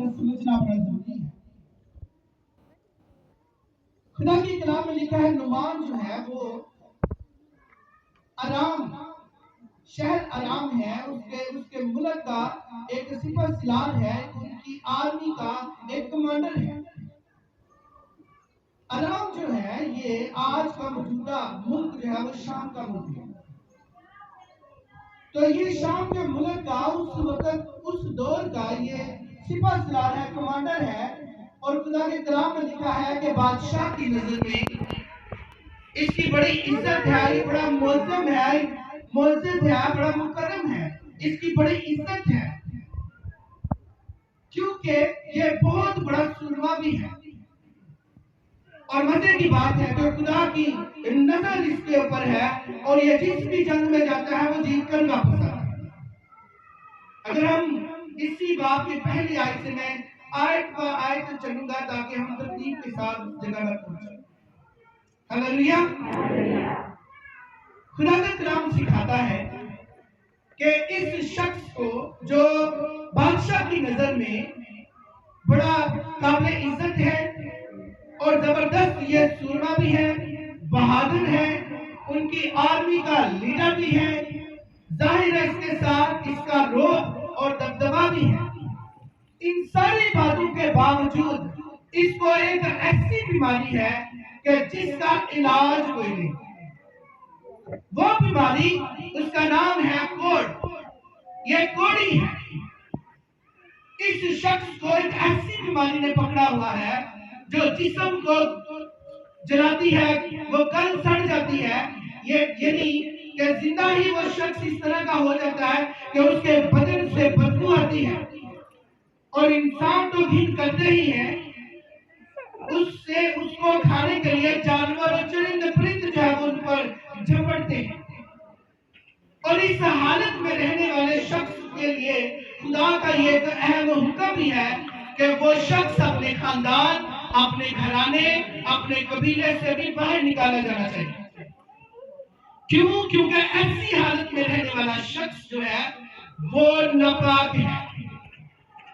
کا سمجھنا بڑا ضروری ہے۔ خدا کی کلام میں لکھا ہے نعمان جو ہے وہ ارام، شہر ارام ہے، اس کے ملک کا ایک سپہ سالار ہے، ان کی آرمی کا ایک کمانڈر ہے۔ ارام جو ہے یہ آج کا موجودہ ملک جو ہے وہ شام کا ملک ہے۔ تو یہ شام کے ملک کا اس وقت اس دور کا یہ سپہ سالار ہے، کمانڈر ہے، اور خدا کے کلام میں لکھا ہے کہ بادشاہ کی نظر میں اس کی بڑی عزت ہے، یہ بڑا معظم ہے، معزز ہے، بڑا مکرم ہے، اس کی بڑی عزت ہے، کیونکہ یہ بہت بڑا سورما بھی ہے۔ اور مزے کی بات ہے کہ خدا کی نظر اس کے اوپر ہے، اور یہ جس بھی جنگ میں جاتا ہے وہ جیت کر واپس آتا ہے۔ اگر ہم اسی بات کی پہلی آیت سے میں آیت پر آیت چلوں گا تاکہ ہم ترتیب کے ساتھ جگہ پر پہنچیں۔ ہلیلویا۔ خدا کا کلام سکھاتا ہے کہ اس شخص کو جو بادشاہ کی نظر میں بڑا قابل عزت ہے اور زبردست، یہ سورما بھی ہے، بہادر ہے، ان کی آرمی کا لیڈر بھی ہے، ظاہر ہے اس کے ساتھ اس کا روب اور دبدبا بھی ہے۔ ان ساری باتوں کے باوجود اس کو ایک ایسی بیماری ہے کہ جس کا علاج کوئی نہیں۔ وہ بیماری، اس کا نام ہے کوڑ، یہ کوڑی ہے۔ اس شخص کو ایک ایسی بیماری نے پکڑا ہوا ہے جو جسم کو جلاتی ہے، وہ کل سڑ جاتی ہے، یعنی کہ زندہ ہی وہ شخص اس طرح کا ہو جاتا ہے کہ اس کے بدن سے بدبو آتی ہے، اور انسان تو گھن کرتے ہی ہیں، اس کو کھانے کے لیے جانور اور چرند پرند جو ہے وہ ان پر جھپٹتے ہیں۔ اور اس حالت میں رہنے والے شخص کے لیے خدا کا یہ ایک اہم حکم بھی ہے کہ وہ شخص اپنے خاندان، اپنے گھرانے، اپنے قبیلے سے بھی باہر نکالا جانا چاہیے۔ کیوں؟ کیونکہ ایسی حالت میں رہنے والا شخص جو ہے وہ ناپاک ہے۔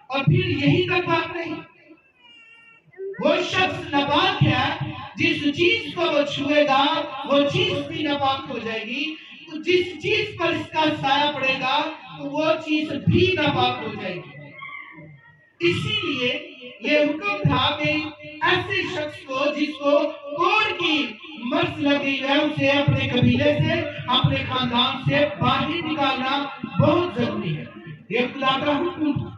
اور پھر یہی تک بات نہیں، وہ شخص ناپاک ہے، جس چیز کو وہ چھوئے گا وہ چیز بھی ناپاک ہو جائے گی، جس چیز پر اس کا سایہ پڑے گا تو وہ چیز بھی ناپاک ہو جائے گی۔ اسی لیے یہ حکم تھا کہ ایسے شخص کو جس کو کوڑ کی مرض لگی ہے اسے اپنے قبیلے سے، اپنے خاندان سے باہر نکالنا بہت ضروری ہے۔ یہ خدا کا حکم تھا۔